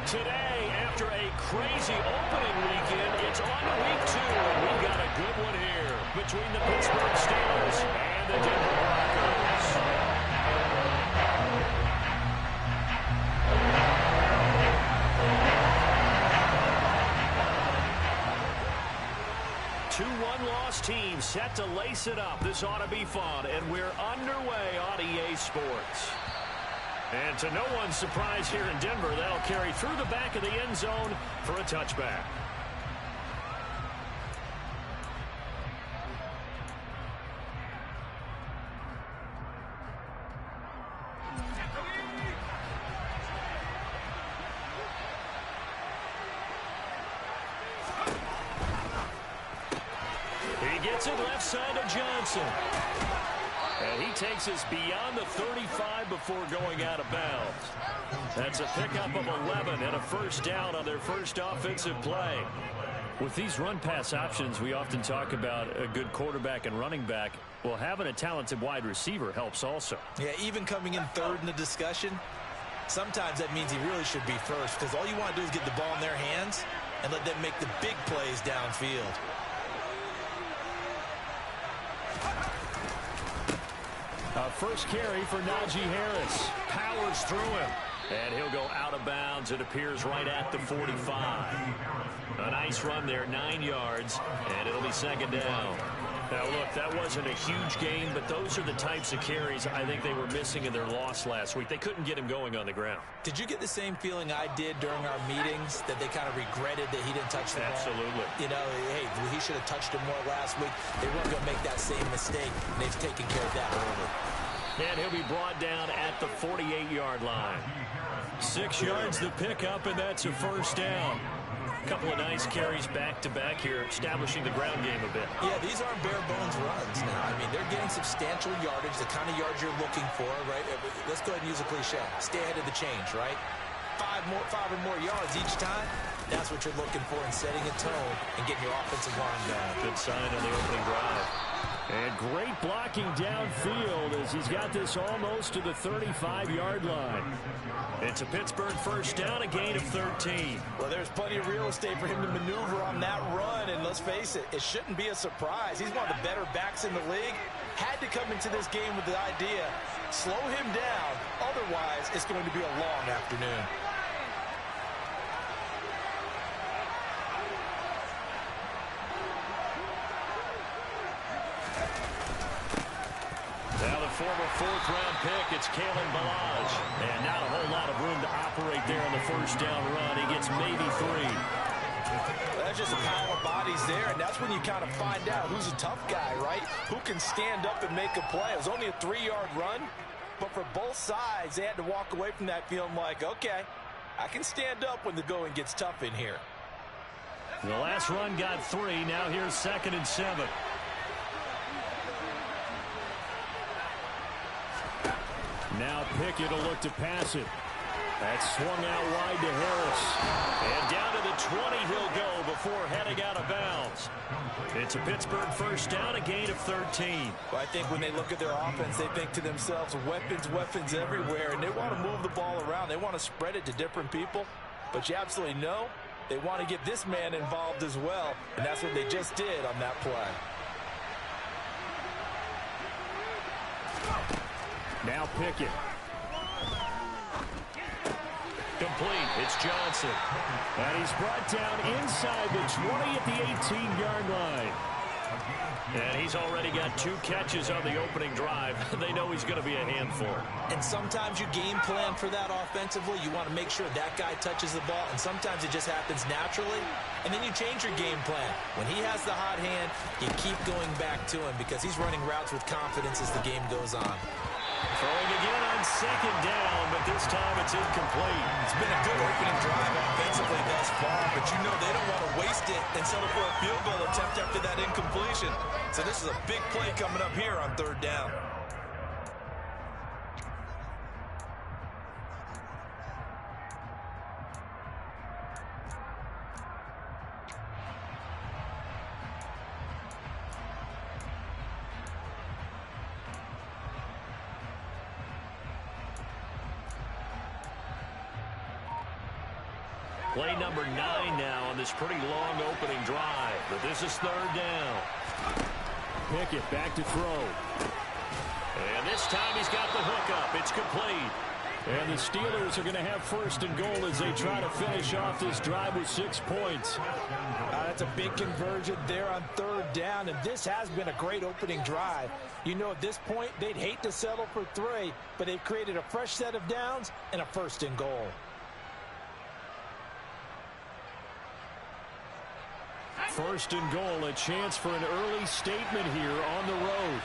Today, after a crazy opening weekend, it's on to week 2, and we've got a good one here between the Pittsburgh Steelers and the Denver Broncos. Two one-loss teams set to lace it up. This ought to be fun, and we're underway on EA Sports. And to no one's surprise here in Denver, that'll carry through the back of the end zone for a touchback. He gets it left side of Johnson. And he takes us beyond the 35 before going out of bounds. That's a pickup of 11 and a first down on their first offensive play. With these run-pass options, we often talk about a good quarterback and running back. Well, having a talented wide receiver helps also. Yeah, even coming in third in the discussion, sometimes that means he really should be first, because all you want to do is get the ball in their hands and let them make the big plays downfield. First carry for Najee Harris. Powers through him. And he'll go out of bounds. It appears right at the 45. A nice run there, 9 yards. And it'll be second down. Now, look, that wasn't a huge gain, but those are the types of carries I think they were missing in their loss last week. They couldn't get him going on the ground. Did you get the same feeling I did during our meetings, that they kind of regretted that he didn't touch the ball? Absolutely. You know, hey, he should have touched him more last week. They weren't going to make that same mistake, and they've taken care of that early. And he'll be brought down at the 48-yard line. 6 yards the pickup, and that's a first down. A couple of nice carries back-to-back here, establishing the ground game a bit. Yeah, these aren't bare-bones runs now. I mean, they're getting substantial yardage, the kind of yards you're looking for, right? Let's go ahead and use a cliche. Stay ahead of the change, right? 5 or more yards each time. That's what you're looking for in setting a tone and getting your offensive line going. Good sign on the opening drive. And great blocking downfield as he's got this almost to the 35-yard line. It's a Pittsburgh first down, a gain of 13. Well, there's plenty of real estate for him to maneuver on that run, and let's face it, it shouldn't be a surprise. He's one of the better backs in the league. Had to come into this game with the idea, slow him down, otherwise it's going to be a long afternoon. Now the former fourth-round pick, it's Kalen Ballage. And not a whole lot of room to operate there on the first down run. He gets maybe 3. That's just a pile of bodies there, and that's when you kind of find out who's a tough guy, right? Who can stand up and make a play. It was only a 3-yard run, but for both sides, they had to walk away from that feeling like, okay, I can stand up when the going gets tough in here. The last run got 3. Now here's 2nd and 7. Now Pickett will look to pass it. That's swung out wide to Harris. And down to the 20 he'll go before heading out of bounds. It's a Pittsburgh first down, a gain of 13. Well, I think when they look at their offense, they think to themselves, weapons everywhere, and they want to move the ball around. They want to spread it to different people. But you absolutely know they want to get this man involved as well, and that's what they just did on that play. Now Pickett. Complete. It's Johnson. And he's brought down inside the 20 at the 18-yard line. And he's already got 2 catches on the opening drive. They know he's going to be a handful. And sometimes you game plan for that offensively. You want to make sure that guy touches the ball, and sometimes it just happens naturally. And then you change your game plan. When he has the hot hand, you keep going back to him because he's running routes with confidence as the game goes on. Throwing again on 2nd down, but this time it's incomplete. It's been a good opening drive offensively thus far, but you know they don't want to waste it and settle for a field goal attempt after that incompletion. So this is a big play coming up here on 3rd down. Play number 9 now on this pretty long opening drive. But this is third down. Pickett back to throw. And this time he's got the hook up. It's complete. And the Steelers are going to have first and goal as they try to finish off this drive with 6 points. That's a big conversion there on third down, and this has been a great opening drive. You know, at this point, they'd hate to settle for 3, but they've created a fresh set of downs and a first and goal. First and goal, a chance for an early statement here on the road.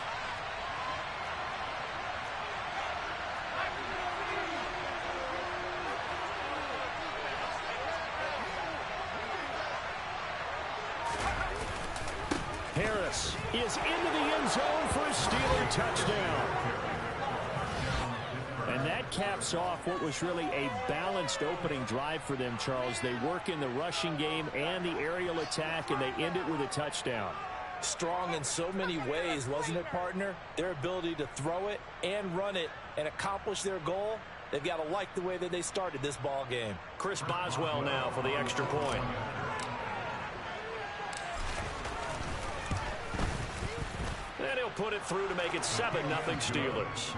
Harris is into the end zone for a Steeler touchdown. And that caps off what was really a balanced opening drive for them, Charles. They work in the rushing game and the aerial attack, and they end it with a touchdown. Strong in so many ways, wasn't it, partner? Their ability to throw it and run it and accomplish their goal, they've got to like the way that they started this ball game. Chris Boswell now for the extra point. And he'll put it through to make it 7-0 Steelers.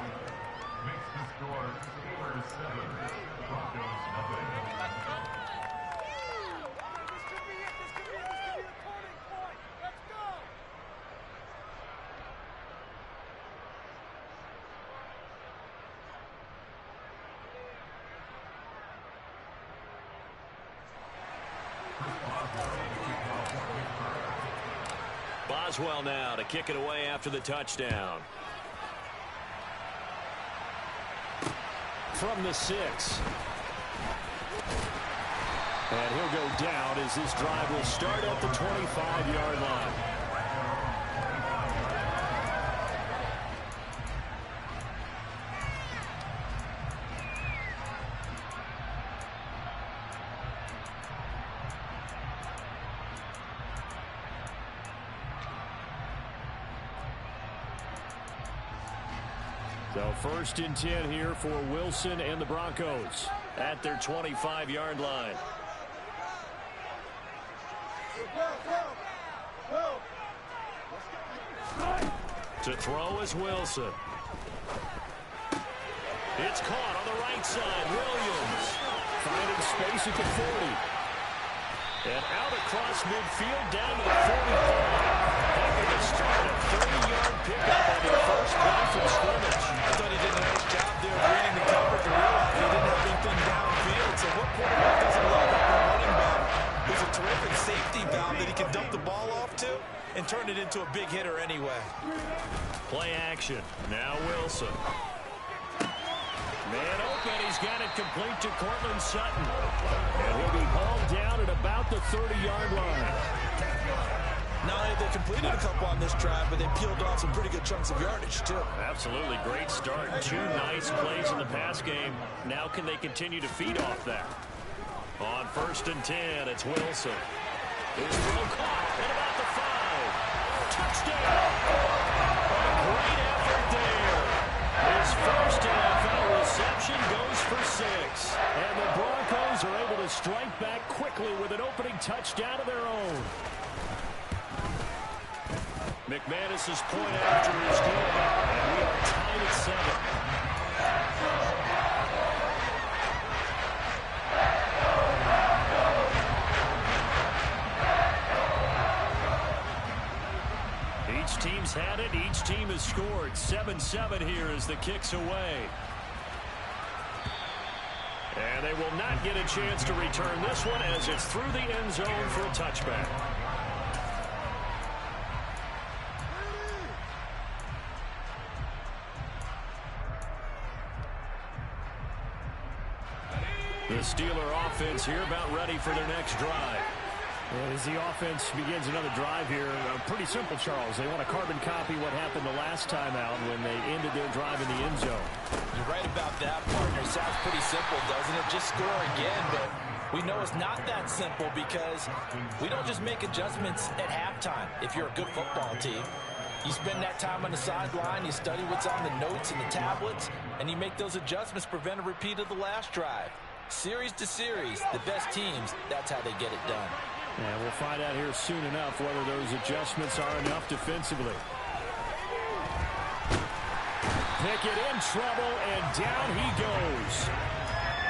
Boswell now to kick it away after the touchdown. From the 6. And he'll go down as this drive will start at the 25-yard line. So first and 10 here for Wilson and the Broncos at their 25-yard line. To throw is Wilson. It's caught on the right side. Williams finding space at the 40. And out across midfield down to the 45. They're going to start a 30-yard pickup on their first play from scrimmage. I thought he did a nice job there of reading the coverage and realized he didn't have anything downfield. So what quarterback doesn't love that running back who's a terrific safety valve that he can dump the ball off to and turn it into a big hitter anyway. Play action. Now Wilson. Man open. He's got it complete to Cortland Sutton. And he'll be hauled down at about the 30-yard line. Not only have they completed a couple on this drive, but they peeled off some pretty good chunks of yardage, too. Absolutely. Great start. 2 nice plays in the pass game. Now can they continue to feed off that? On first and 10, it's Wilson. His throw caught at about the 5. Touchdown! A great effort there. His first NFL reception goes for 6. And the Broncos are able to strike back quickly with an opening touchdown of their own. McManus's point after is good, and we are tied at 7. Each team's had it. Each team has scored. 7-7 here as the kick's away. And they will not get a chance to return this one as it's through the end zone for a touchback. The Steeler offense here about ready for their next drive. And as the offense begins another drive here, pretty simple, Charles. They want to carbon copy what happened the last time out when they ended their drive in the end zone. You're right about that, partner. Sounds pretty simple, doesn't it? Just score again, but we know it's not that simple because we don't just make adjustments at halftime if you're a good football team. You spend that time on the sideline, you study what's on the notes and the tablets, and you make those adjustments to prevent a repeat of the last drive. Series to series, the best teams, that's how they get it done. And we'll find out here soon enough whether those adjustments are enough defensively. Pickett in trouble, and down he goes.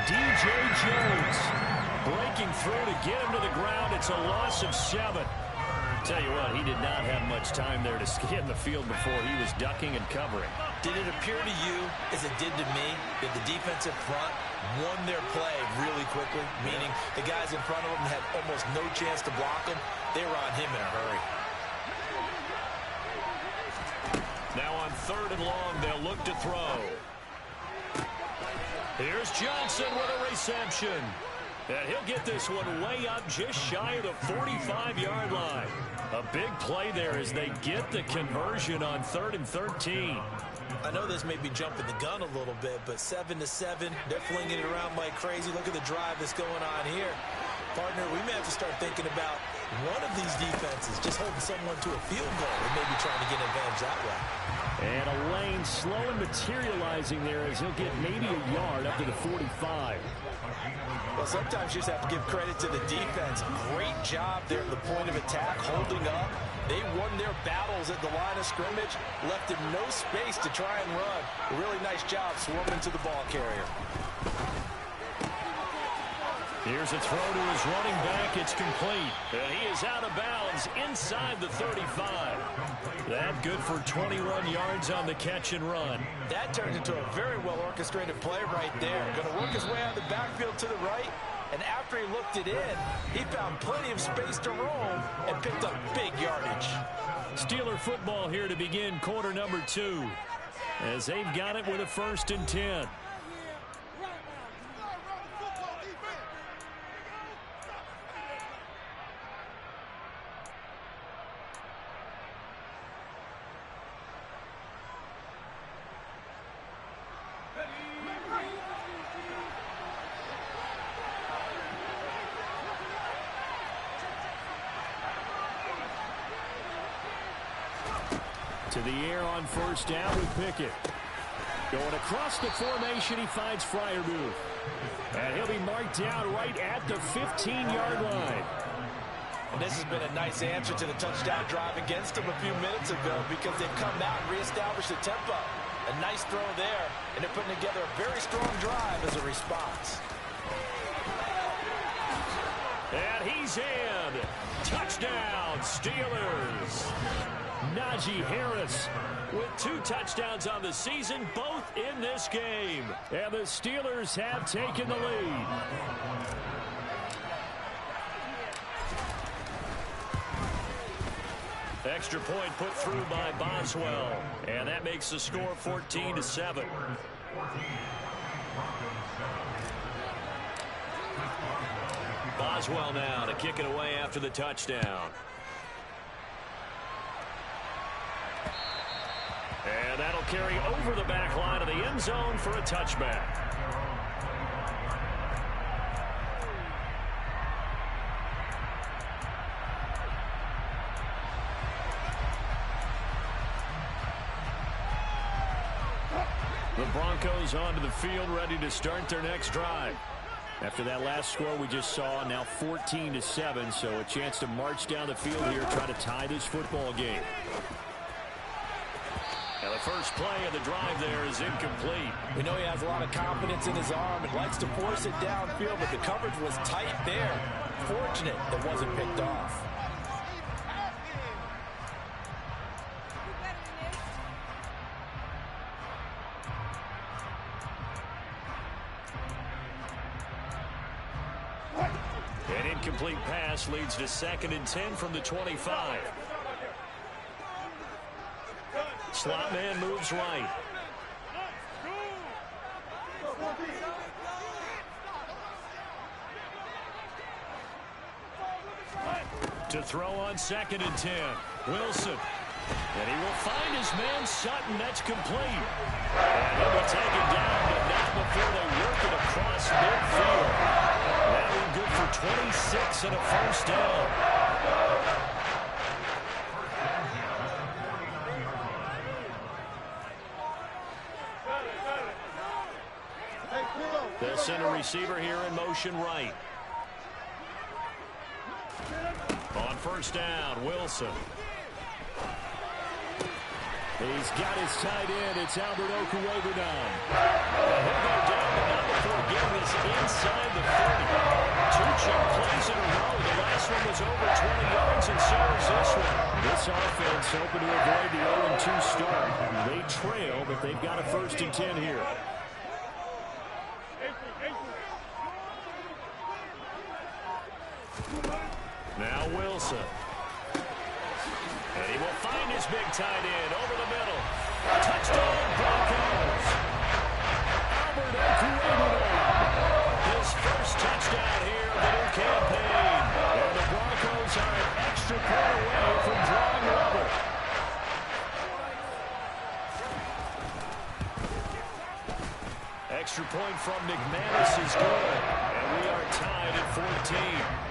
DJ Jones breaking through to get him to the ground. It's a loss of 7. Tell you what, he did not have much time there to scan the field before he was ducking and covering. Did it appear to you, as it did to me, that the defensive front won their play really quickly? Meaning the guys in front of them had almost no chance to block him. They were on him in a hurry. Now on 3rd and long, they'll look to throw. Here's Johnson with a reception. And he'll get this one way up just shy of the 45-yard line. A big play there as they get the conversion on 3rd and 13. I know this may be jumping the gun a little bit, but 7-7, they're flinging it around like crazy. Look at the drive that's going on here. Partner, we may have to start thinking about one of these defenses just holding someone to a field goal and maybe trying to get an advantage that way. And a lane slowly materializing there as he'll get maybe a yard up to the 45. Well, sometimes you just have to give credit to the defense. Great job there at the point of attack, holding up. They won their battles at the line of scrimmage, left him no space to try and run. A really nice job swarming to the ball carrier. Here's a throw to his running back. It's complete. And he is out of bounds inside the 35. That good for 21 yards on the catch and run. That turned into a very well-orchestrated play right there. Going to work his way out of the backfield to the right. And after he looked it in, he found plenty of space to roam and picked up big yardage. Steeler football here to begin quarter number 2. As they've got it with a 1st and 10. To the air on 1st down with Pickett. Going across the formation, he finds Freiermuth. And he'll be marked down right at the 15-yard line. And this has been a nice answer to the touchdown drive against them a few minutes ago because they've come out and reestablished the tempo. A nice throw there, and they're putting together a very strong drive as a response. And he's in. Touchdown, Steelers. Najee Harris with 2 touchdowns on the season, both in this game. And the Steelers have taken the lead. Extra point put through by Boswell. And that makes the score 14-7. Boswell now to kick it away after the touchdown. And that'll carry over the back line of the end zone for a touchback. The Broncos onto the field, ready to start their next drive. After that last score we just saw, now 14-7, so a chance to march down the field here, try to tie this football game. And the first play of the drive there is incomplete. We know he has a lot of confidence in his arm and likes to force it downfield, but the coverage was tight there. Fortunate that wasn't picked off. An incomplete pass leads to 2nd and 10 from the 25. Slot man moves right. To throw on 2nd and 10. Wilson. And he will find his man Sutton. That's complete. And he will take it down, but not before they work it across midfield. That one good for 26 and a 1st down. They'll send a receiver here in motion right. On first down, Wilson. He's got his tight end. It's Albert Okuebu now. He'll go down, but not before getting this inside the 30. Two chunk plays in a row. The last one was over 20 yards, and so is this one. This offense hoping to avoid the 0-2 start. They trail, but they've got a 1st and 10 here. Now Wilson. And he will find his big tight end over the middle. Touchdown, Broncos. Albert Okuebu. His first touchdown here of the new campaign. And the Broncos are an extra point away from drawing level. Extra point from McManus is good. And we are tied at 14.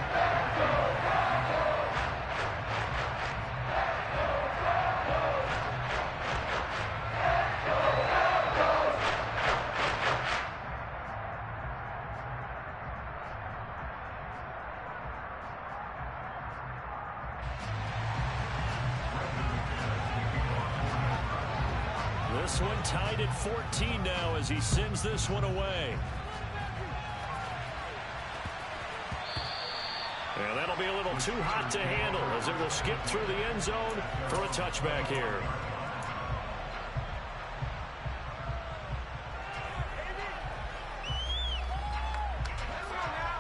This one tied at 14 now as he sends this one away. And that'll be a little too hot to handle as it will skip through the end zone for a touchback here.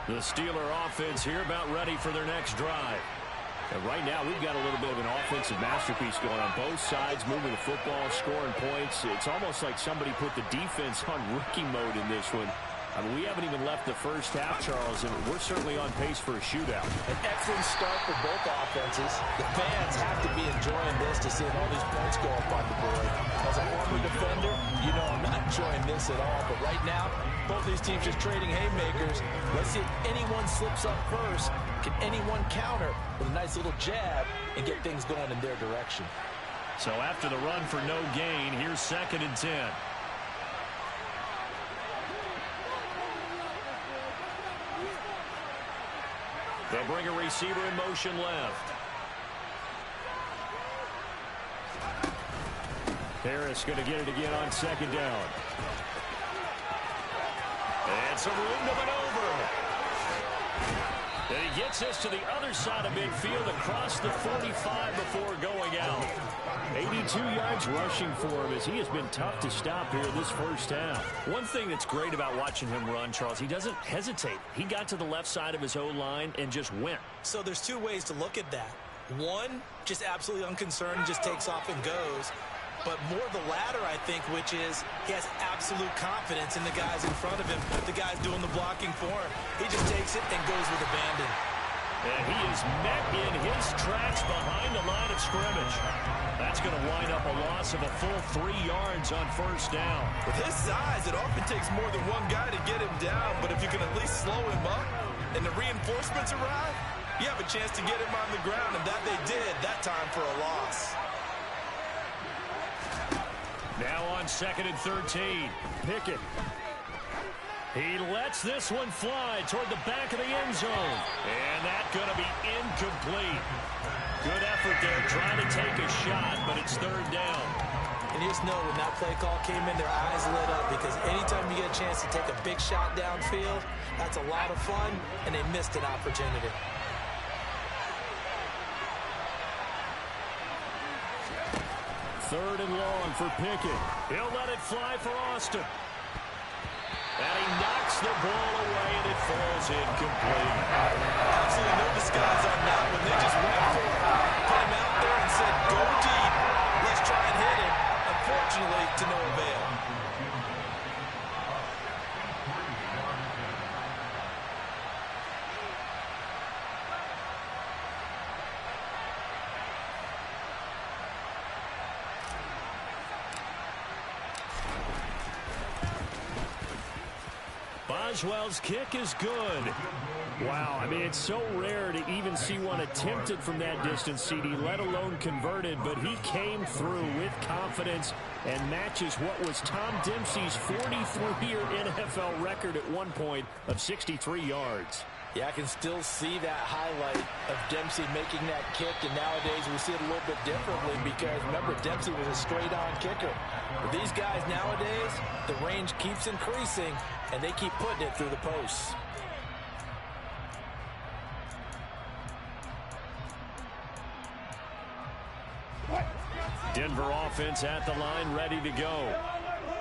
The Steeler offense here about ready for their next drive. And right now, we've got a little bit of an offensive masterpiece going on both sides, moving the football, scoring points. It's almost like somebody put the defense on rookie mode in this one. I mean, we haven't even left the first half, Charles, and we're certainly on pace for a shootout. An excellent start for both offenses. The fans have to be enjoying this to see all these points go up on the board. As a former defender, you know I'm not enjoying this at all. But right now, both these teams just trading haymakers. Let's see if anyone slips up first. Can anyone counter with a nice little jab and get things going in their direction? So after the run for no gain, here's 2nd and 10. They'll bring a receiver in motion left. Harris going to get it again on 2nd down. And some room to maneuver. And he gets us to the other side of midfield across the 45 before going out. 82 yards rushing for him as he has been tough to stop here this first half. One thing that's great about watching him run, Charles, he doesn't hesitate. He got to the left side of his O-line and just went. So there's two ways to look at that. One, just absolutely unconcerned, just takes off and goes. But more the latter, I think, which is he has absolute confidence in the guys in front of him, the guys doing the blocking for him. He just takes it and goes with abandon. And he is met in his tracks behind the line of scrimmage. That's going to wind up a loss of a full 3 yards on first down. With his size, it often takes more than one guy to get him down. But if you can at least slow him up and the reinforcements arrive, you have a chance to get him on the ground. And that they did that time for a loss. Now on 2nd and 13. Pickett. He lets this one fly toward the back of the end zone. And that's going to be incomplete. Good effort there trying to take a shot, but it's 3rd down. And you just know when that play call came in, their eyes lit up because anytime you get a chance to take a big shot downfield, that's a lot of fun, and they missed an opportunity. Third and long for Pickett. He'll let it fly for Austin. And he knocks the ball away, and it falls incomplete. Absolutely no disguise on that one. They just went for it. Put him out there and said, go deep. Let's try and hit him. Unfortunately, to no avail. Boswell's kick is good. Wow, I mean, it's so rare to even see one attempted from that distance, CD, let alone converted, but he came through with confidence and matches what was Tom Dempsey's 43-year NFL record at one point of 63 yards. Yeah, I can still see that highlight of Dempsey making that kick, and nowadays we see it a little bit differently because, remember, Dempsey was a straight-on kicker. But these guys nowadays, the range keeps increasing, and they keep putting it through the posts. Denver offense at the line, ready to go.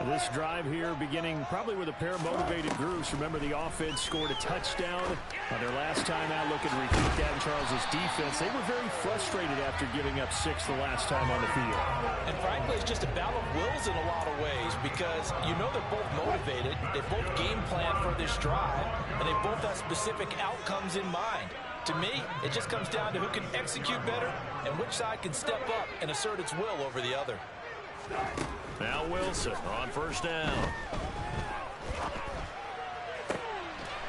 This drive here beginning probably with a pair of motivated groups. Remember, the offense scored a touchdown on their last time out. Looking to repeat that in Charles's defense. They were very frustrated after giving up 6 the last time on the field. And frankly, it's just a battle of wills in a lot of ways because you know they're both motivated. They both game plan for this drive, and they both have specific outcomes in mind. To me, it just comes down to who can execute better and which side can step up and assert its will over the other. Now Wilson on first down.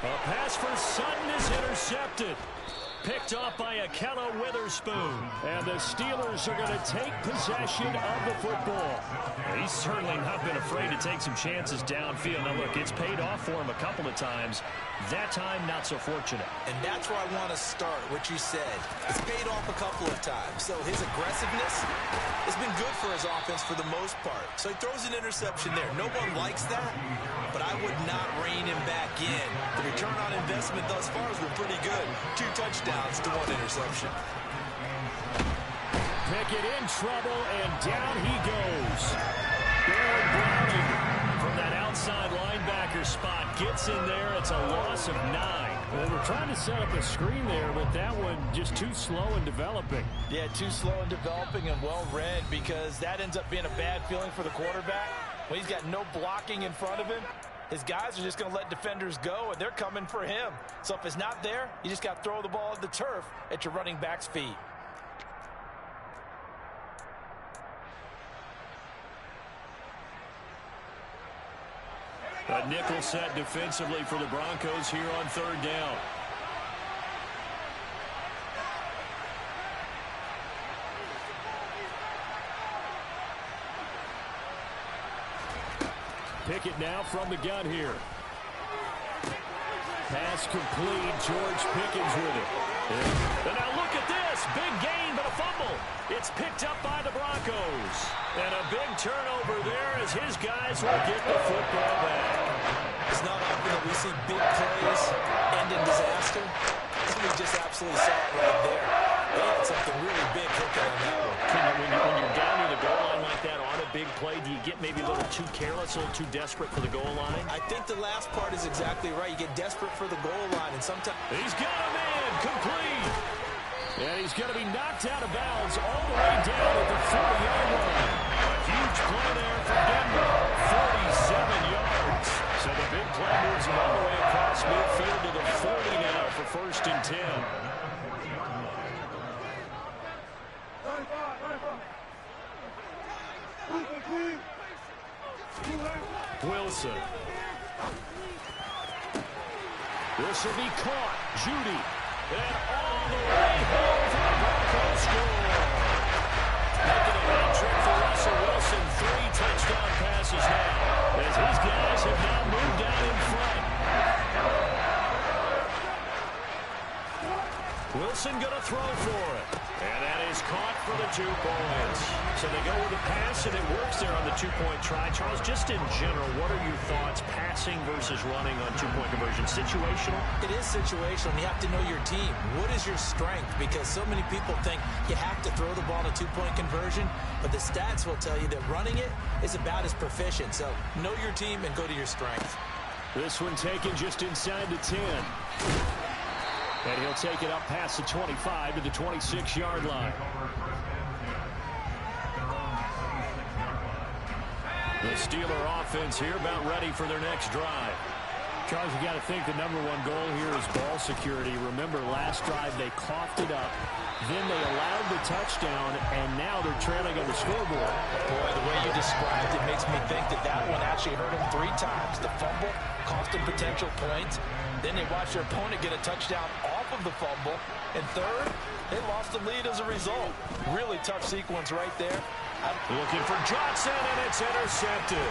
A pass for Sutton is intercepted. Picked off by Akello Witherspoon. And the Steelers are going to take possession of the football. He's certainly not been afraid to take some chances downfield. Now, look, it's paid off for him a couple of times. That time, not so fortunate. And that's where I want to start, what you said. It's paid off a couple of times. So his aggressiveness has been good for his offense for the most part. So he throws an interception there. No one likes that, but I would not rein him back in. The return on investment thus far has been pretty good. 2 touchdowns to 1 interception. Pickett in trouble, and down he goes. Aaron Browning from that outside linebacker spot gets in there. It's a loss of 9. Well, we're trying to set up a screen there, but that one just too slow in developing. Yeah, too slow in developing and well read because that ends up being a bad feeling for the quarterback. When he's got no blocking in front of him, his guys are just going to let defenders go, and they're coming for him. So if it's not there, you just got to throw the ball at the turf at your running back's feet. A nickel set defensively for the Broncos here on third down. Pickett now from the gun here. Pass complete. George Pickens with it. And now look at this. Big gain, but a fumble. It's picked up by the Broncos. And a big turnover there as his guys will get the football back. It's not often that we see big plays end in disaster. We just absolutely saw it right there. They had something really big cooking on that one. When you're down near the goal line like that on a big play, do you get maybe a little too careless, a little too desperate for the goal line? I think the last part is exactly right. You get desperate for the goal line, and sometimes... He's got a man complete. And he's going to be knocked out of bounds all the way down at the 40-yard line. A huge play there for Denver. 47 yards. So the big play moves him all the way across midfield to the 40 now for 1st and 10. Wilson. This will be caught. Judy. And all the way home for the Broncos score. Making a hat-trick for Russell Wilson. 3 touchdown passes now as his guys have now moved down in front. Wilson going to throw for it. And that is caught for the 2 points. So they go with a pass, and it works there on the 2-point try. Charles, just in general, what are your thoughts passing versus running on 2-point conversion? Situational? It is situational. You have to know your team. What is your strength? Because so many people think you have to throw the ball in a 2-point conversion, but the stats will tell you that running it is about as proficient. So know your team and go to your strength. This one taken just inside the 10. And he'll take it up past the 25 to the 26-yard line. The Steeler offense here about ready for their next drive. Charles, you got to think the #1 goal here is ball security. Remember, last drive they coughed it up, then they allowed the touchdown, and now they're trailing on the scoreboard. Boy, the way you described it makes me think that that one actually hurt them 3 times. The fumble cost them potential points. Then they watched their opponent get a touchdown off of the fumble. And third, they lost the lead as a result. Really tough sequence right there. Looking for Johnson, and it's intercepted.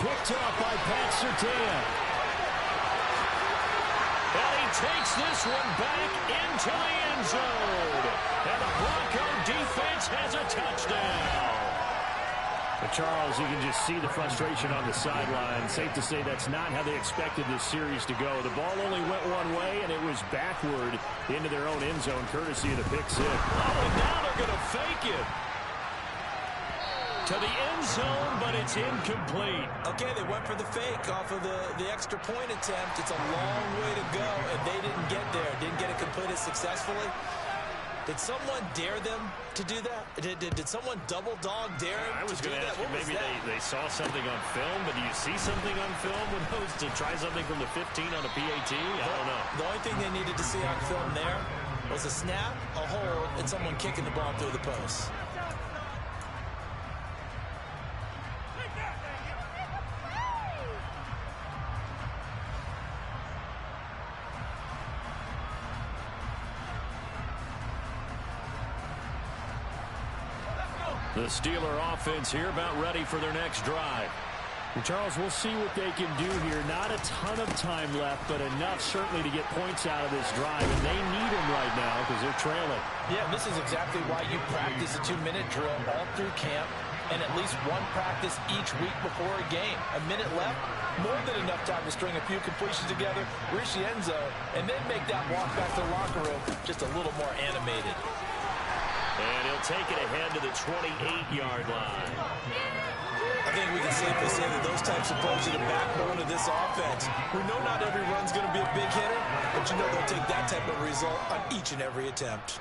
Picked up by Pat Surtain. And he takes this one back into the end zone. And the Bronco defense has a touchdown. But Charles, you can just see the frustration on the sideline. Safe to say that's not how they expected this series to go. The ball only went one way, and it was backward into their own end zone, courtesy of the pick six. Oh, and now they're going to fake it to the end zone, but it's incomplete. Okay, they went for the fake off of the extra point attempt. It's a long way to go, and they didn't get there. Didn't get it completed successfully. Did someone dare them to do that? Did someone double dog dare them I was to do going to that? ask you, maybe they saw something on film, but do you see something on film with those to try something from the 15 on a PAT? I don't know. The only thing they needed to see on film there was a snap, a hold, and someone kicking the ball through the post. The Steeler offense here about ready for their next drive. And Charles, we'll see what they can do here. Not a ton of time left, but enough certainly to get points out of this drive. And they need them right now because they're trailing. Yeah, this is exactly why you practice a 2-minute drill all through camp and at least one practice each week before a game. A minute left, more than enough time to string a few completions together, reach the end zone, and then make that walk back to the locker room just a little more animated. And he'll take it ahead to the 28-yard line. I think we can safely say that those types of plays are the backbone of this offense. We know not every run's going to be a big hitter, but you know they'll take that type of result on each and every attempt.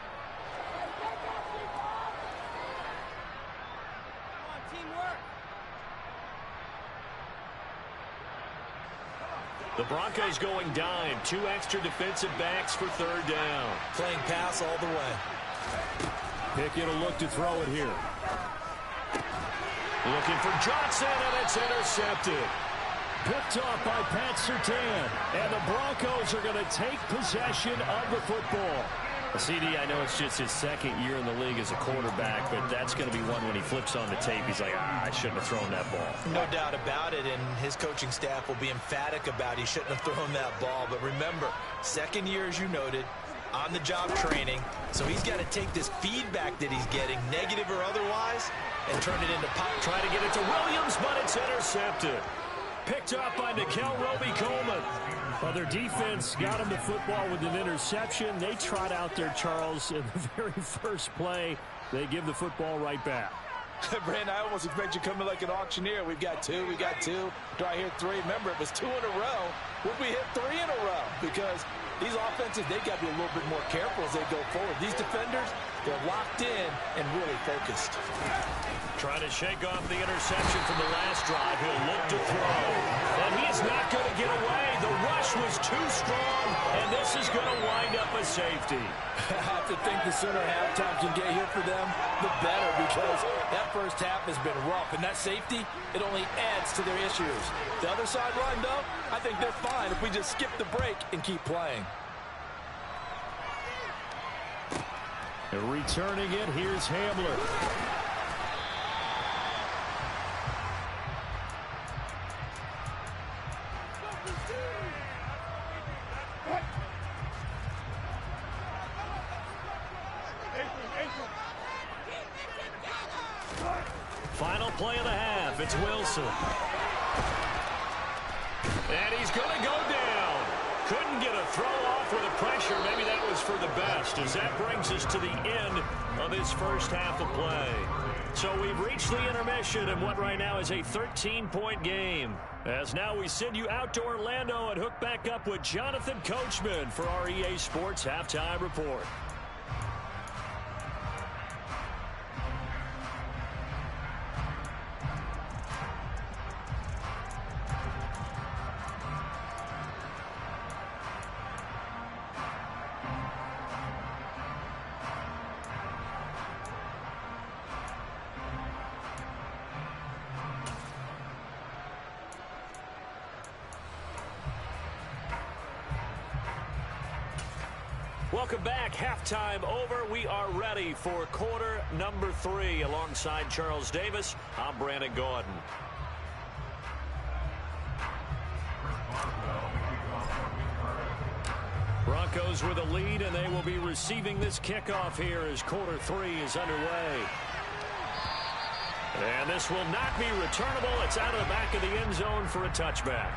The Broncos going dime. 2 extra defensive backs for third down. Playing pass all the way. Pickett will look to throw it here. Looking for Johnson, and it's intercepted. Picked off by Pat Surtain. And the Broncos are going to take possession of the football. CD, I know it's just his second year in the league as a quarterback, but that's going to be one when he flips on the tape. He's like, I shouldn't have thrown that ball. No doubt about it, and his coaching staff will be emphatic about he shouldn't have thrown that ball. But remember, second year, as you noted, on-the-job training, so he's got to take this feedback that he's getting, negative or otherwise, and turn it into pop. Try to get it to Williams, but it's intercepted. Picked up by Nickel Roby-Coleman. Well, their defense got him the football with an interception. They trot out there, Charles, in the very first play. They give the football right back. Brandon, I almost expect you to come in like an auctioneer. We've got 2, we got 2. Do I hear 3? Remember, it was 2 in a row. Would we hit 3 in a row? Because these offenses, they got to be a little bit more careful as they go forward. These defenders, they're locked in and really focused. Trying to shake off the interception from the last drive. He'll look to throw. And he is not going to get away. The rush was too strong, and this is going to wind up a safety. I have to think the sooner halftime can get here for them, the better, because that first half has been rough. And that safety, it only adds to their issues. The other sideline, though, I think they're fine if we just skip the break and keep playing. And returning it, here's Hamler. Final play of the half. It's Wilson. And he's going to go down. Couldn't get a throw off with the pressure. Maybe that was for the best, as that brings us to the end of this first half of play. So we've reached the intermission in what right now is a 13-point game. As now we send you out to Orlando and hook back up with Jonathan Coachman for our EA Sports Halftime Report. Welcome back. Halftime over. We are ready for quarter number 3. Alongside Charles Davis, I'm Brandon Gordon. Broncos with a lead, and they will be receiving this kickoff here as quarter 3 is underway. And this will not be returnable. It's out of the back of the end zone for a touchback.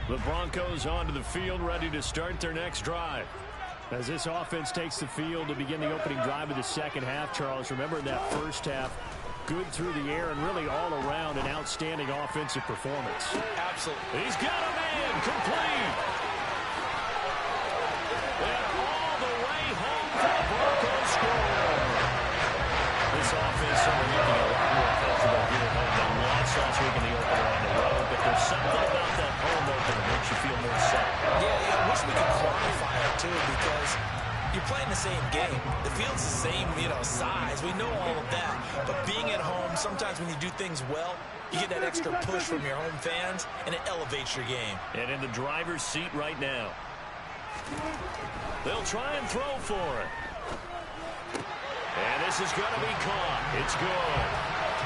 The Broncos onto the field, ready to start their next drive. As this offense takes the field to begin the opening drive of the second half, Charles, remember that first half, good through the air and really all around an outstanding offensive performance. Absolutely. He's got a man complete. And all the way home for the Broncos score. This offense certainly looking a lot more comfortable here at home. They lost last week in the opener on the road, but there's something about that home opener that makes you feel more set. Yeah, I wish we could quantify it, too, because you're playing the same game. The field's the same, size. We know all of that. But being at home, sometimes when you do things well, you get that extra push from your home fans, and it elevates your game. And in the driver's seat right now. They'll try and throw for it. And this is going to be caught. It's good.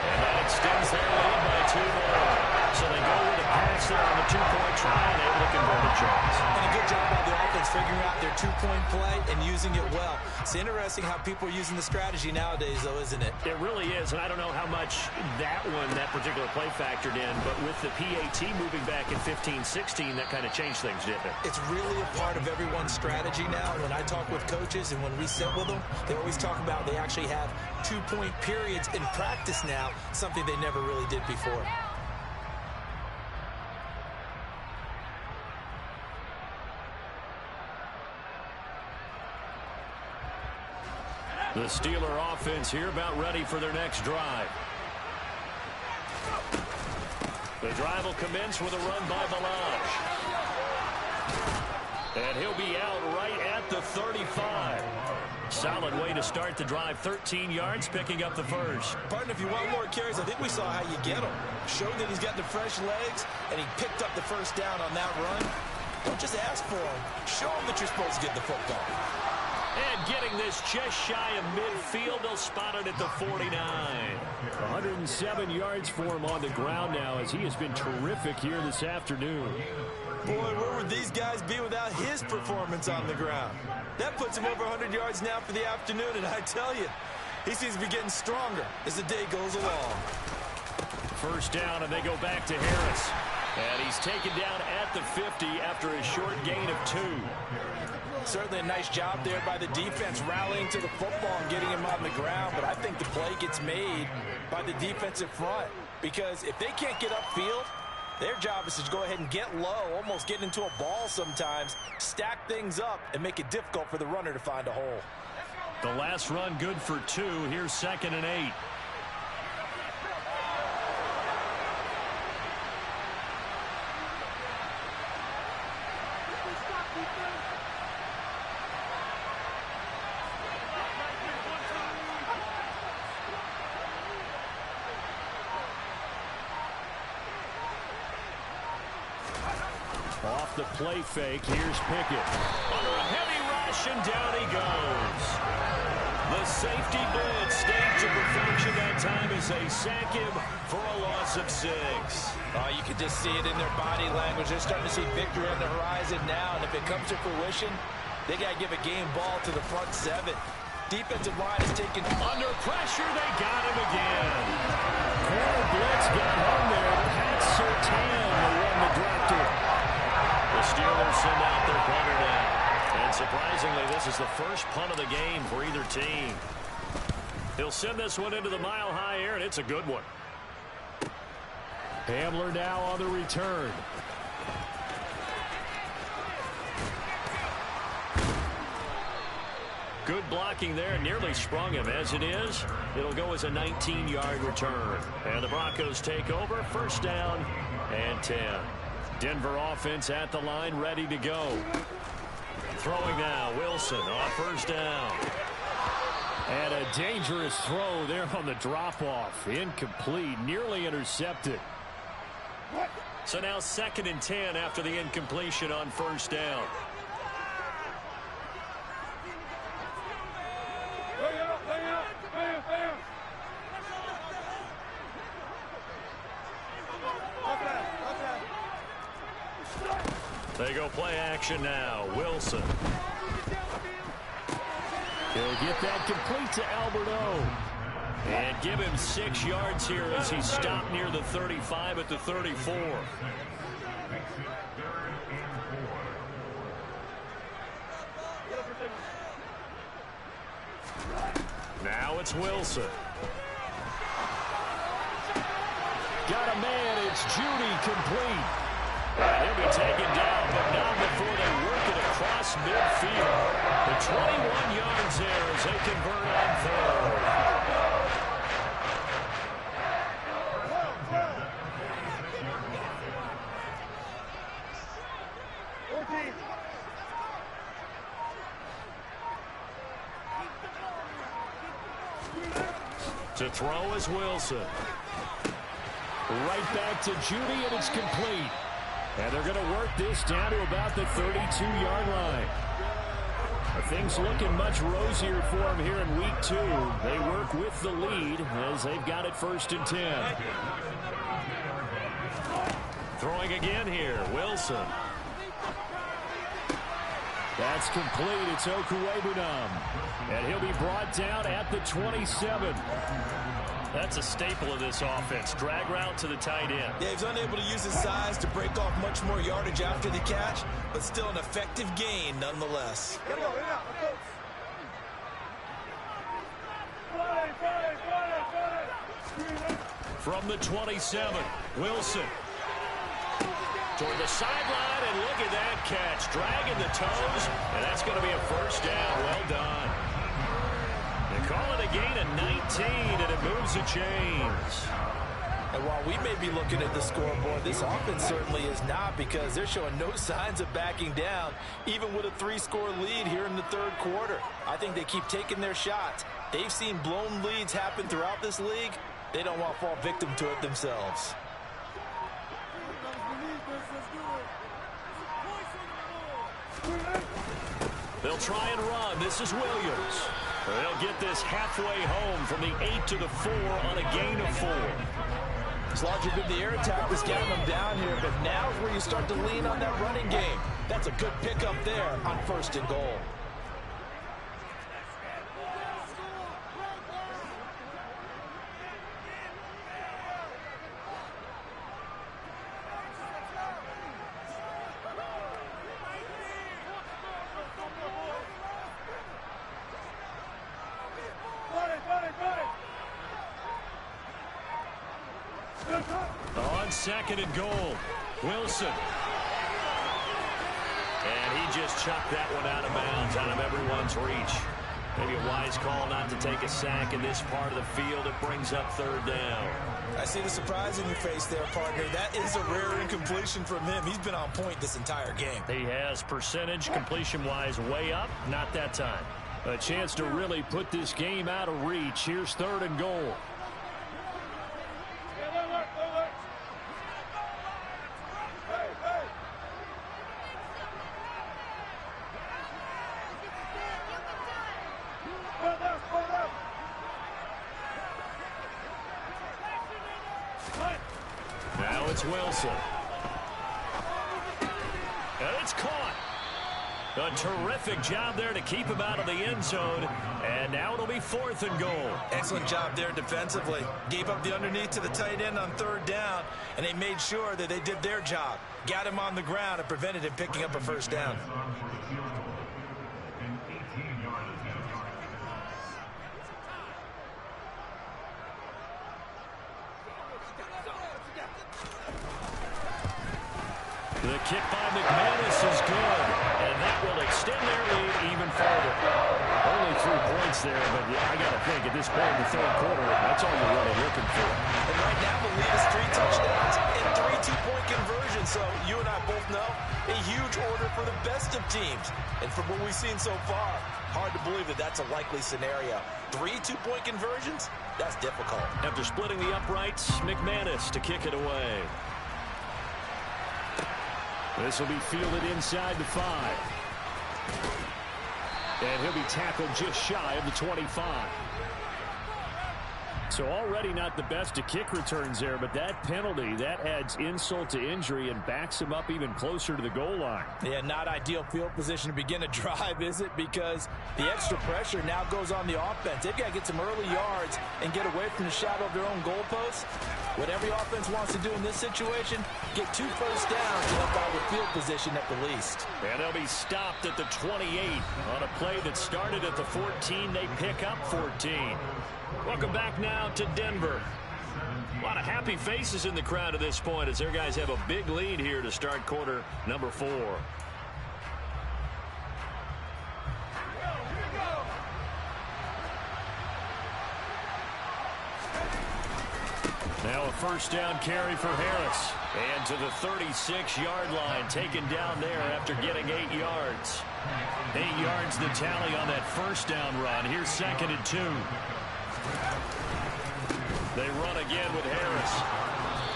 And that extends their lead by 2 more. So they go with a pass there on the 2-point try and able to convert it, Charles. And a good job by the offense figuring out their 2-point play and using it well. It's interesting how people are using the strategy nowadays, though, isn't it? It really is, and I don't know how much that particular play factored in, but with the PAT moving back in 15-16, that kind of changed things, didn't it? It's really a part of everyone's strategy now. When I talk with coaches and when we sit with them, they always talk about they actually have 2-point periods in practice now, something they never really did before. The Steeler offense here about ready for their next drive. The drive will commence with a run by Balaj. And he'll be out right at the 35. Solid way to start the drive. 13 yards, picking up the first. Partner, if you want more carries, I think we saw how you get them. Showed that he's got the fresh legs, and he picked up the first down on that run. Don't just ask for him. Show him that you're supposed to get the football. And getting this just shy of midfield, they'll spot it at the 49. 107 yards for him on the ground now as he has been terrific here this afternoon. Boy, where would these guys be without his performance on the ground? That puts him over 100 yards now for the afternoon, and I tell you, he seems to be getting stronger as the day goes along. First down, and they go back to Harris. And he's taken down at the 50 after a short gain of 2. Certainly a nice job there by the defense rallying to the football and getting him on the ground, but I think the play gets made by the defensive front because if they can't get upfield, their job is to go ahead and get low, almost get into a ball sometimes, stack things up, and make it difficult for the runner to find a hole. The last run good for 2. Here's 2nd and 8. Off the play fake, here's Pickett. Under a heavy rush, and down he goes. The safety blitz staged to perfection that time as they sack him for a loss of 6. You can just see it in their body language. They're starting to see victory on the horizon now, and if it comes to fruition, they got to give a game ball to the front 7. Defensive line is taking under pressure. They got him again. Corner blitz got home there. Pat Surtain will run the drop to it. The Steelers send out their punter now. And surprisingly, this is the first punt of the game for either team. He'll send this one into the mile-high air, and it's a good one. Hamler now on the return. Good blocking there, nearly sprung him. As it is, it'll go as a 19-yard return. And the Broncos take over, first down and 10. Denver offense at the line, ready to go. Throwing now, Wilson on first down. And a dangerous throw there on the drop-off. Incomplete, nearly intercepted. So now 2nd and 10 after the incompletion on 1st down. They go play action now. Wilson. He'll get that complete to Alberto. And give him 6 yards here as he stopped near the 35 at the 34. Now it's Wilson. Got a man. It's Judy complete. And he'll be taken down, but not before they work it across midfield. The 21 yards there as they convert on 3rd. To throw is Wilson. Right back to Judy, and it's complete. And they're going to work this down to about the 32-yard line. Things looking much rosier for them here in week 2. They work with the lead as they've got it 1st and 10. Throwing again here, Wilson. That's complete. It's Okuwebunam. And he'll be brought down at the 27. That's a staple of this offense. Drag route to the tight end. Yeah, he's unable to use his size to break off much more yardage after the catch, but still an effective gain nonetheless. From the 27, Wilson. Toward the sideline, and look at that catch. Dragging the toes, and that's going to be a 1st down. Well done. They call it a gain of 19, and it moves the chains. And while we may be looking at the scoreboard, this offense certainly is not, because they're showing no signs of backing down, even with a 3-score lead here in the 3rd quarter. I think they keep taking their shots. They've seen blown leads happen throughout this league. They don't want to fall victim to it themselves. They'll try and run. This is Williams. They'll get this halfway home from the 8 to the 4 on a gain of 4. It's largely been the air attack that's getting them down here, but now is where you start to lean on that running game. That's a good pickup there on 1st and goal. On 2nd and goal, Wilson. And he just chucked that one out of bounds, out of everyone's reach. Maybe a wise call not to take a sack in this part of the field. It brings up 3rd down. I see the surprise in your face there, partner. That is a rare incompletion from him. He's been on point this entire game. He has percentage completion-wise way up. Not that time. A chance to really put this game out of reach. Here's 3rd and goal. Now it's Wilson. And it's caught. A terrific job there to keep him out of the end zone. And now it'll be 4th and goal. Excellent job there defensively. Gave up the underneath to the tight end on 3rd down, and they made sure that they did their job. Got him on the ground and prevented him picking up a 1st down. The kick by McManus is good, and that will extend their lead even further. Only 3 points there, but I got to think at this point in the 3rd quarter, that's all you're really looking for. And right now the lead is 3 touchdowns and 3 two-point conversions. So you and I both know A huge order for the best of teams. And from what we've seen so far, hard to believe that that's a likely scenario. 3 two-point conversions? That's difficult. After splitting the uprights, McManus to kick it away. This will be fielded inside the 5. And he'll be tackled just shy of the 25. So already not the best of kick returns there, but that penalty, that adds insult to injury and backs him up even closer to the goal line. Yeah, not ideal field position to begin a drive, is it? Because the extra pressure now goes on the offense. They've got to get some early yards and get away from the shadow of their own goalposts. What every offense wants to do in this situation, get 2 first downs to help out with field position at the least. And they'll be stopped at the 28 on a play that started at the 14. They pick up 14. Welcome back now to Denver. A lot of happy faces in the crowd at this point as their guys have a big lead here to start quarter number 4. Now a first down carry for Harris. And to the 36-yard line, taken down there after getting 8 yards. 8 yards the tally on that first down run. Here's 2nd and 2. They run again with Harris.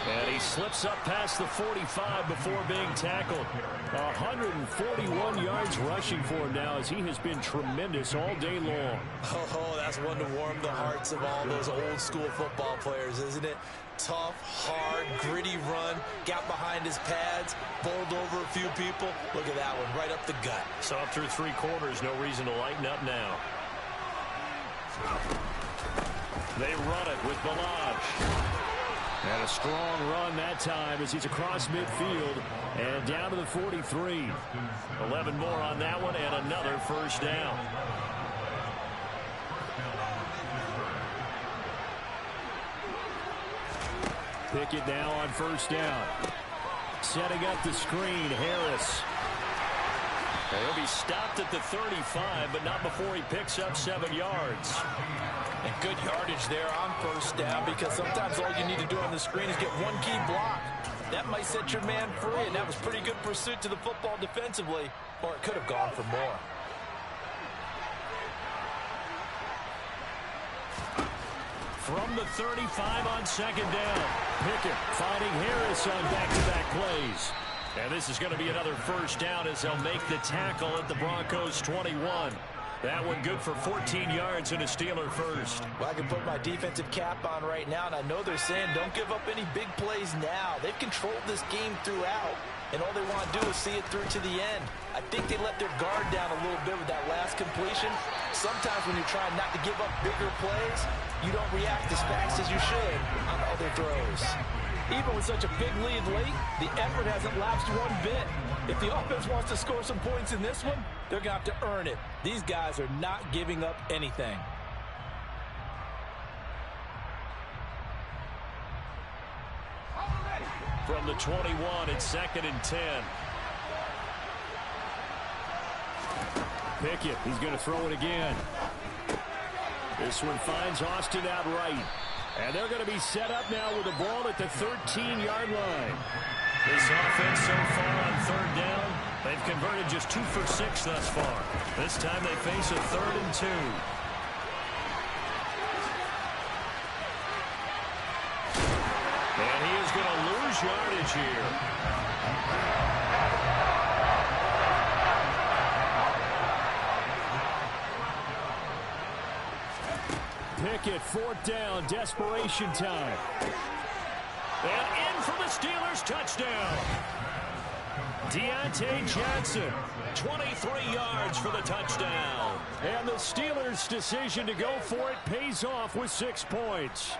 And he slips up past the 45 before being tackled. 141 yards rushing for him now as he has been tremendous all day long. Oh, that's one to warm the hearts of all those old school football players, isn't it? Tough, hard, gritty run, got behind his pads, bowled over a few people. Look at that one, right up the gut. So up through 3 quarters, no reason to lighten up now. They run it with Balaj. And a strong run that time as he's across midfield and down to the 43. 11 more on that one and another first down. Pickett now on first down. Setting up the screen, Harris. He'll be stopped at the 35, but not before he picks up 7 yards. And good yardage there on first down because sometimes all you need to do on the screen is get one key block. That might set your man free, and that was pretty good pursuit to the football defensively, or it could have gone for more. From the 35 on 2nd down. Pickett finding Harris on back-to-back plays. And this is going to be another first down as they'll make the tackle at the Broncos 21. That one good for 14 yards and a Steeler first. Well, I can put my defensive cap on right now, and I know they're saying don't give up any big plays now. They've controlled this game throughout, and all they want to do is see it through to the end. I think they let their guard down a little bit with that last completion. Sometimes when you're trying not to give up bigger plays, you don't react as fast as you should on other throws. Even with such a big lead late, the effort hasn't lapsed one bit. If the offense wants to score some points in this one, they're going to have to earn it. These guys are not giving up anything. From the 21, it's 2nd and 10. Pickett, he's going to throw it again. This one finds Austin outright. And they're going to be set up now with the ball at the 13-yard line. This offense so far on 3rd down, they've converted just 2 for 6 thus far. This time they face a 3rd and 2. And he is going to lose yardage here. Pickett, 4th down, desperation time. And in for the Steelers, touchdown. Deontay Johnson, 23 yards for the touchdown. and the Steelers' decision to go for it pays off with 6 points.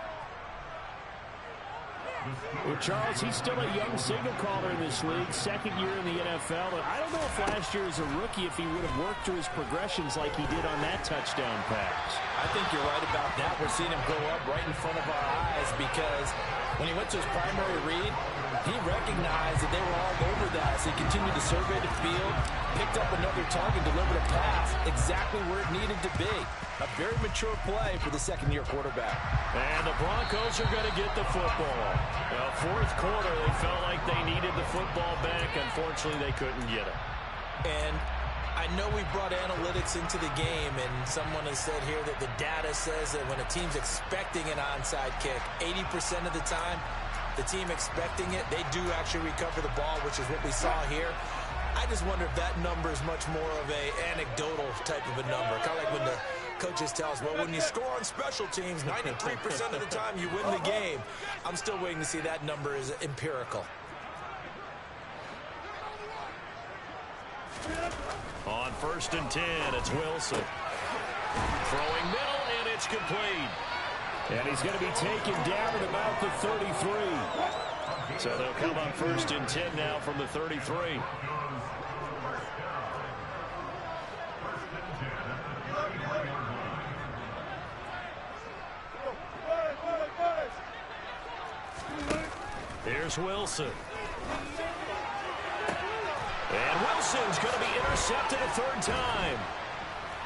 Well, Charles, he's still a young signal caller in this league, 2nd year in the NFL. And I don't know if last year as a rookie, if he would have worked through his progressions like he did on that touchdown pass. I think you're right about that. We're seeing him grow up right in front of our eyes because When he went to his primary read, he recognized that they were all over that, so he continued to survey the field, picked up another target, delivered a pass exactly where it needed to be. A very mature play for the second-year quarterback. And the Broncos are going to get the football. Now, fourth quarter, they felt like they needed the football back. Unfortunately, they couldn't get it. And I know we brought analytics into the game, and someone has said here that the data says that when a team's expecting an onside kick, 80% of the time, the team expecting it, they do actually recover the ball, which is what we saw here. I just wonder if that number is much more of a anecdotal type of a number. Kind of like when the coaches tell us, well, when you score on special teams, 93% of the time you win the game. I'm still waiting to see that number is empirical. On 1st and 10, it's Wilson. Throwing middle, and it's complete. And he's going to be taken down at about the 33. So they'll come on 1st and 10 now from the 33. Here's Wilson. And Wilson's going to be intercepted a third time.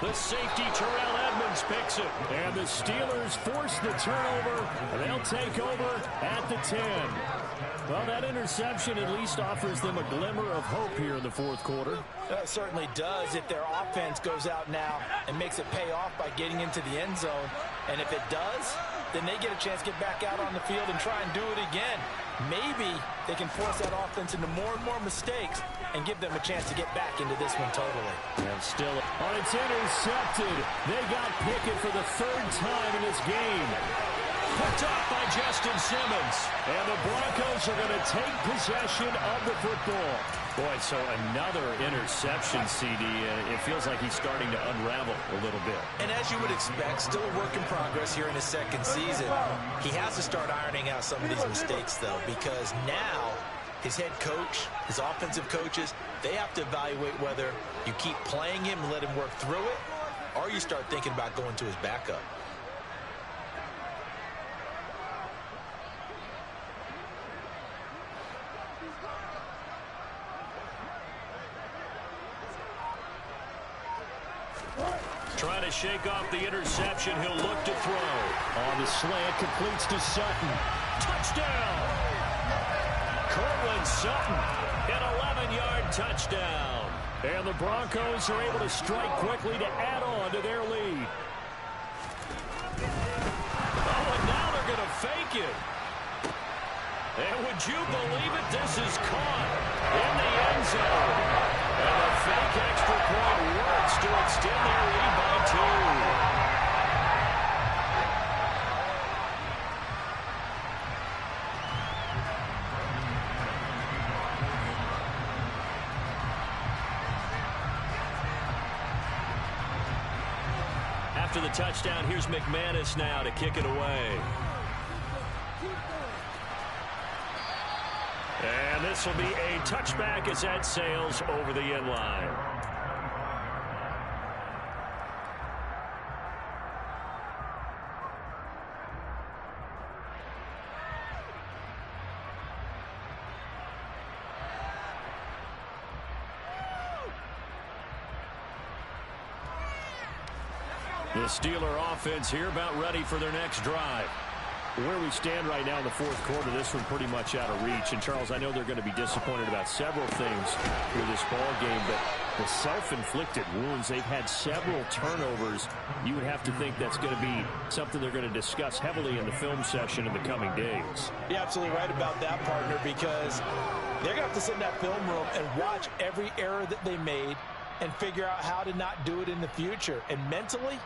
The safety, Terrell Edmonds, picks it. And the Steelers force the turnover, and they'll take over at the 10. Well, that interception at least offers them a glimmer of hope here in the fourth quarter. It certainly does if their offense goes out now and makes it pay off by getting into the end zone. And if it does, then they get a chance to get back out on the field and try and do it again. Maybe they can force that offense into more and more mistakes and give them a chance to get back into this one totally. And still, oh, it's intercepted. They got Pickett for the third time in this game. Picked off by Justin Simmons. And the Broncos are going to take possession of the football. Boy, so another interception, CD. It feels like he's starting to unravel a little bit. And as you would expect, still a work in progress here in his second season. He has to start ironing out some of these mistakes, though, because now his head coach, his offensive coaches, they have to evaluate whether you keep playing him and let him work through it, or you start thinking about going to his backup. Trying to shake off the interception. He'll look to throw. On the slant, completes to Sutton. Touchdown! Cortland Sutton, an 11-yard touchdown. And the Broncos are able to strike quickly to add on to their lead. Oh, and now they're going to fake it. And would you believe it? This is caught in the end zone. And the fake extra point works to extend their lead by 2. After the touchdown, here's McManus now to kick it away. And this will be a touchback as that sails over the end line. The Steeler offense here about ready for their next drive. Where we stand right now in the fourth quarter, this one pretty much out of reach. And, Charles, I know they're going to be disappointed about several things through this ball game, but the self-inflicted wounds, they've had several turnovers. You would have to think that's going to be something they're going to discuss heavily in the film session in the coming days. You're absolutely right about that, partner, because they're going to have to sit in that film room and watch every error that they made and figure out how to not do it in the future. And mentally,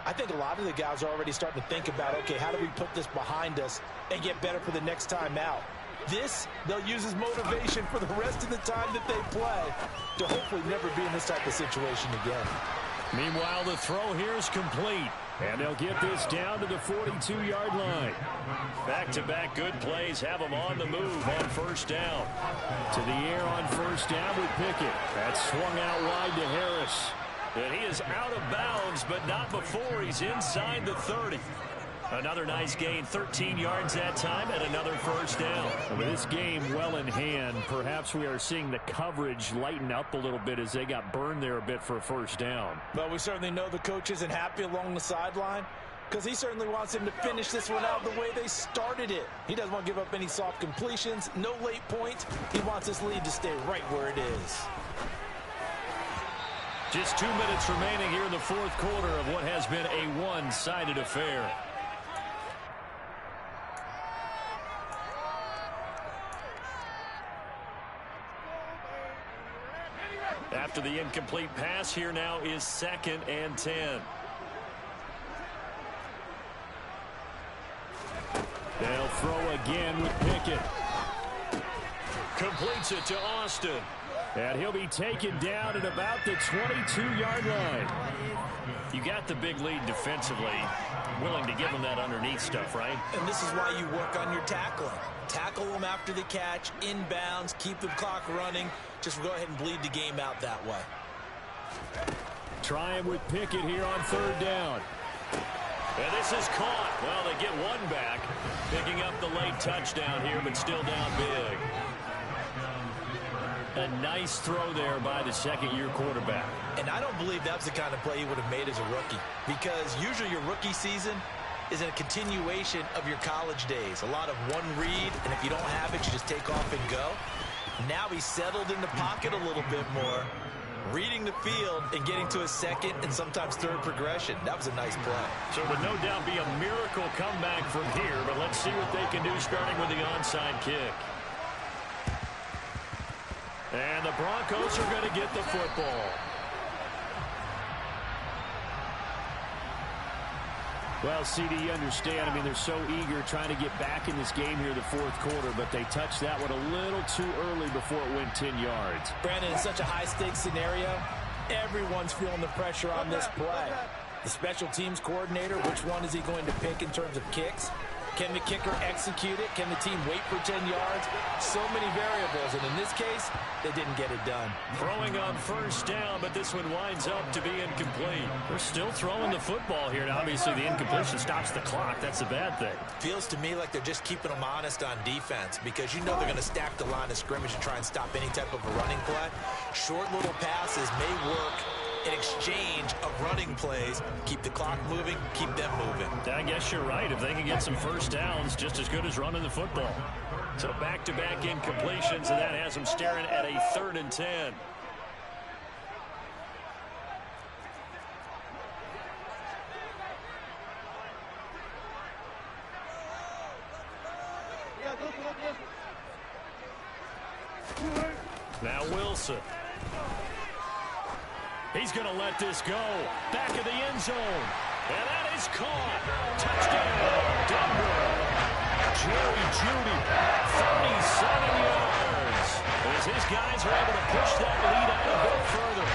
I think a lot of the guys are already starting to think about, okay, how do we put this behind us and get better for the next time out? This, they'll use as motivation for the rest of the time that they play to hopefully never be in this type of situation again. Meanwhile, the throw here is complete, and they'll get this down to the 42-yard line. Back-to-back good plays have them on the move on first down. To the air on first down with Pickett. That's swung out wide to Harris. And he is out of bounds, but not before he's inside the 30. Another nice gain, 13 yards that time, and another first down. With this game well in hand, perhaps we are seeing the coverage lighten up a little bit as they got burned there a bit for a first down. But we certainly know the coach isn't happy along the sideline because he certainly wants him to finish this one out the way they started it. He doesn't want to give up any soft completions, no late points. He wants this lead to stay right where it is. Just 2 minutes remaining here in the fourth quarter of what has been a one-sided affair. After the incomplete pass, here now is 2nd and 10. They'll throw again with Pickett. Completes it to Austin. And he'll be taken down at about the 22-yard line. You got the big lead defensively. Willing to give them that underneath stuff, right? And this is why you work on your tackling. Tackle them after the catch, inbounds, keep the clock running. Just go ahead and bleed the game out that way. Try him with Pickett here on 3rd down. And this is caught. Well, they get one back. Picking up the late touchdown here, but still down big. A nice throw there by the second-year quarterback. And I don't believe that's the kind of play he would have made as a rookie. Because usually your rookie season is a continuation of your college days. A lot of one read, and if you don't have it, you just take off and go. Now he's settled in the pocket a little bit more, reading the field and getting to a second and sometimes third progression. That was a nice play. So it would no doubt be a miracle comeback from here, but let's see what they can do starting with the onside kick. And the Broncos are going to get the football. Well, CD, you understand. I mean, they're so eager trying to get back in this game here in the fourth quarter, but they touched that one a little too early before it went 10 yards. Brandon, it's such a high-stakes scenario. Everyone's feeling the pressure on this play. The special teams coordinator, which one is he going to pick in terms of kicks? Can the kicker execute it? Can the team wait for 10 yards? So many variables, and in this case, they didn't get it done. Throwing on first down, but this one winds up to be incomplete. They're still throwing the football here, and obviously the incompletion stops the clock. That's a bad thing. Feels to me like they're just keeping them honest on defense because you know they're going to stack the line of scrimmage and try and stop any type of a running play. Short little passes may work in exchange of running plays. Keep the clock moving, keep them moving. I guess you're right. If they can get some first downs, just as good as running the football. So back-to-back incompletions, and that has them staring at a 3rd and 10. Now Wilson. He's going to let this go. Back of the end zone. And that is caught. Touchdown, Denver. Jerry Jeudy, 37 yards. As his guys are able to push that lead out a bit further.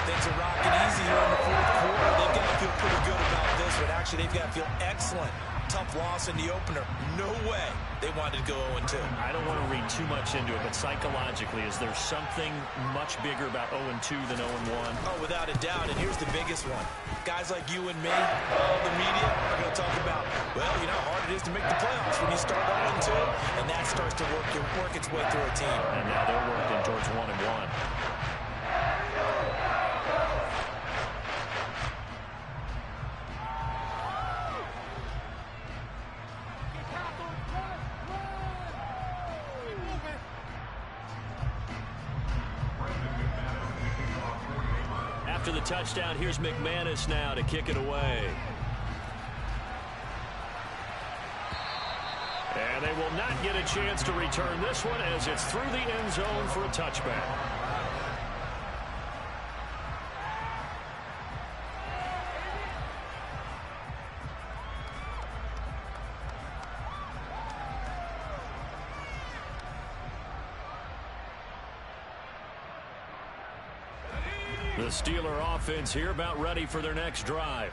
Things are rocking easy here in the fourth quarter. They've got to feel pretty good about this one. Actually, they've got to feel excellent. Tough loss in the opener. No way they wanted to go 0-2. I don't want to read too much into it, but psychologically, is there something much bigger about 0-2 than 0-1? Oh, without a doubt, and here's the biggest one. Guys like you and me, the media, are going to talk about, well, you know how hard it is to make the playoffs when you start 0-2, and that starts to work its way through a team. And now they're working towards 1-1. After the touchdown, here's McManus now to kick it away. And they will not get a chance to return this one as it's through the end zone for a touchback. The Steeler offense here about ready for their next drive.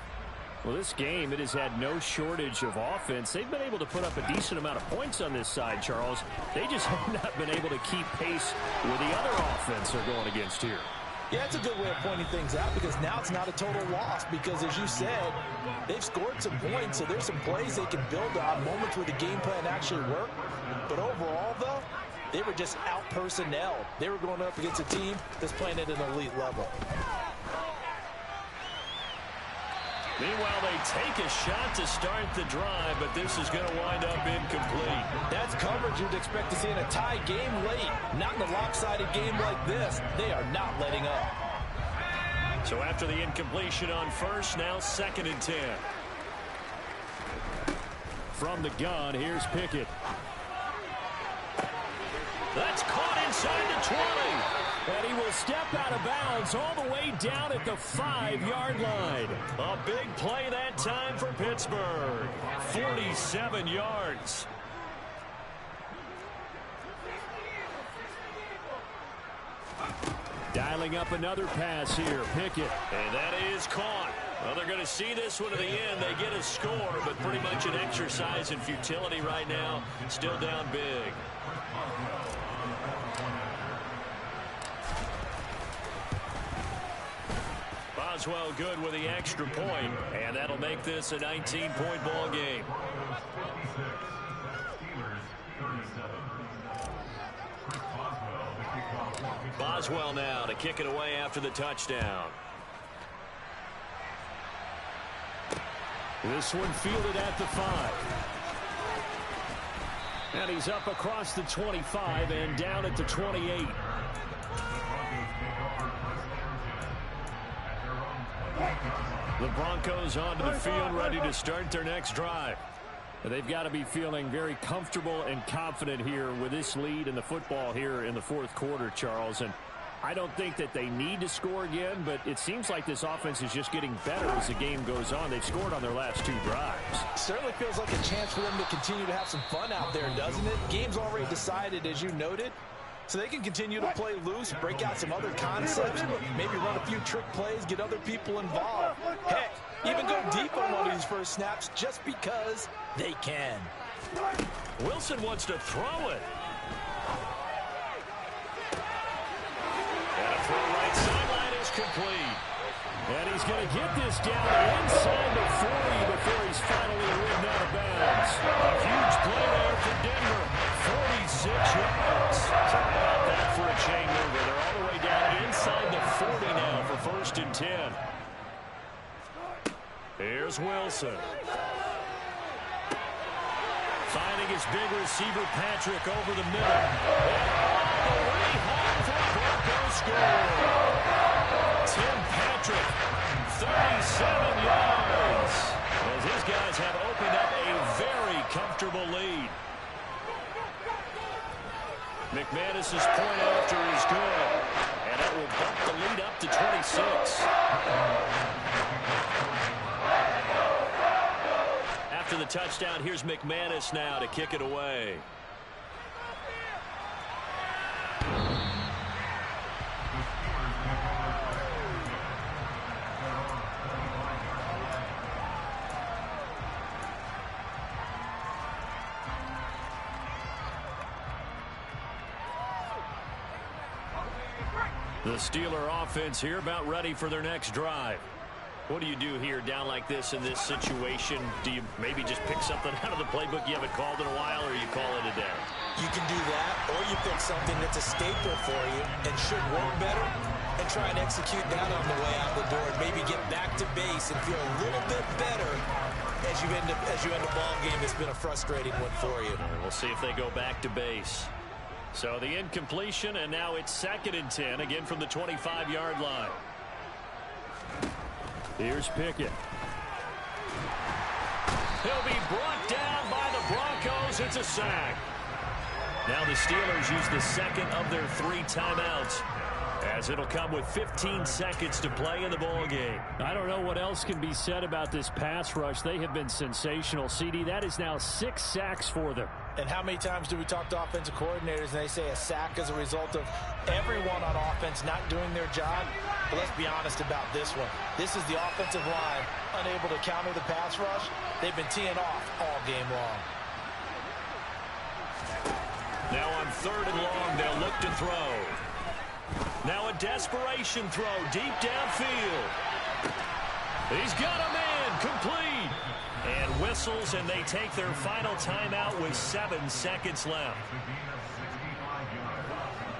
Well, this game, it has had no shortage of offense. They've been able to put up a decent amount of points on this side, Charles. They just have not been able to keep pace with the other offense they're going against here. Yeah, it's a good way of pointing things out because now it's not a total loss because, as you said, they've scored some points, so there's some plays they can build on, moments where the game plan actually worked. But overall, though, they were just out-personnelled. They were going up against a team that's playing at an elite level. Meanwhile, they take a shot to start the drive, but this is going to wind up incomplete. That's coverage you'd expect to see in a tie game late. Not in a lopsided game like this. They are not letting up. So after the incompletion on first, now 2nd and 10. From the gun, here's Pickett. That's caught inside the 20. And he will step out of bounds all the way down at the 5-yard line. A big play that time for Pittsburgh. 47 yards. Dialing up another pass here. Pickett. And that is caught. Well, they're going to see this one to the end. They get a score, but pretty much an exercise in futility right now. Still down big. Boswell good with the extra point, and that'll make this a 19-point ball game. Boswell now to kick it away after the touchdown. This one fielded at the 5. And he's up across the 25 and down at the 28. The Broncos onto the field, ready to start their next drive. They've got to be feeling very comfortable and confident here with this lead in the football here in the 4th quarter, Charles. And I don't think that they need to score again, but it seems like this offense is just getting better as the game goes on. They've scored on their last 2 drives. Certainly feels like a chance for them to continue to have some fun out there, doesn't it? Game's already decided, as you noted. So they can continue to play loose, break out some other concepts, maybe run a few trick plays, get other people involved. Heck, even go deep on one of these first snaps just because they can. Wilson wants to throw it. And a throw right sideline is complete. And he's going to get this down inside the 40 before he's finally ridden out of bounds. A huge play there for Denver. 46 yards. So how about that for a chain mover? They're all the way down inside the 40 now for 1st and 10. Here's Wilson. Finding his big receiver, Patrick, over the middle. And all the way home for a Broncos score. Tim Patrick, 37 yards. As his guys have opened up a very comfortable lead. McManus's point after is good. And that will bump the lead up to 26. After the touchdown, here's McManus now to kick it away. The Steeler offense here about ready for their next drive. What do you do here down like this in this situation? Do you maybe just pick something out of the playbook you haven't called in a while, or you call it a day? You can do that, or you pick something that's a staple for you and should work better and try and execute that on the way out the door and maybe get back to base and feel a little bit better as you end a ball game that's been a frustrating one for you. We'll see if they go back to base. So the incompletion, and now it's 2nd and 10, again from the 25-yard line. Here's Pickett. He'll be brought down by the Broncos. It's a sack. Now the Steelers use the 2nd of their 3 timeouts, as it'll come with 15 seconds to play in the ball game. I don't know what else can be said about this pass rush. They have been sensational, CD. That is now 6 sacks for them. And how many times do we talk to offensive coordinators and they say a sack as a result of everyone on offense not doing their job? But let's be honest about this one. This is the offensive line unable to counter the pass rush. They've been teeing off all game long. Now on 3rd and long, they'll look to throw. Now a desperation throw deep downfield. He's got a man complete. And whistles, and they take their final timeout with 7 seconds left.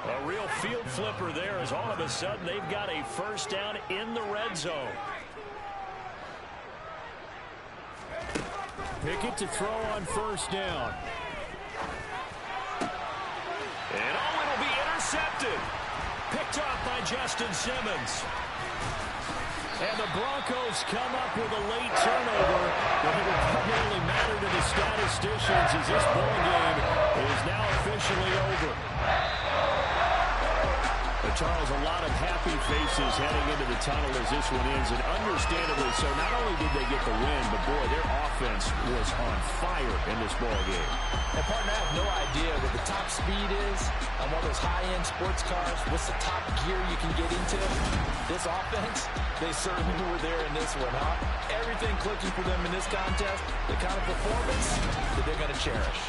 A real field flipper there as all of a sudden they've got a first down in the red zone. Pickett to throw on first down. And it'll be intercepted. Picked off by Justin Simmons. And the Broncos come up with a late turnover. But it will primarily matter to the statisticians as this ball game is now officially over. But Charles, a lot of happy faces heading into the tunnel as this one ends, and understandably so. Not only did they get the win, but boy, their offense was on fire in this ball game. And partner, I have no idea what the top speed is on one of those high-end sports cars. What's the top gear you can get into? This offense, they certainly were there in this one, huh? Everything clicking for them in this contest, the kind of performance that they're going to cherish.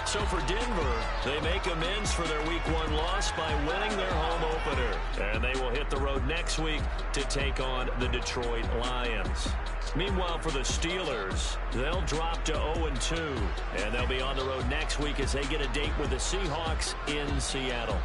So for Denver, they make amends for their Week 1 loss by winning their home opener. And they will hit the road next week to take on the Detroit Lions. Meanwhile, for the Steelers, they'll drop to 0-2. And they'll be on the road next week as they get a date with the Seahawks in Seattle.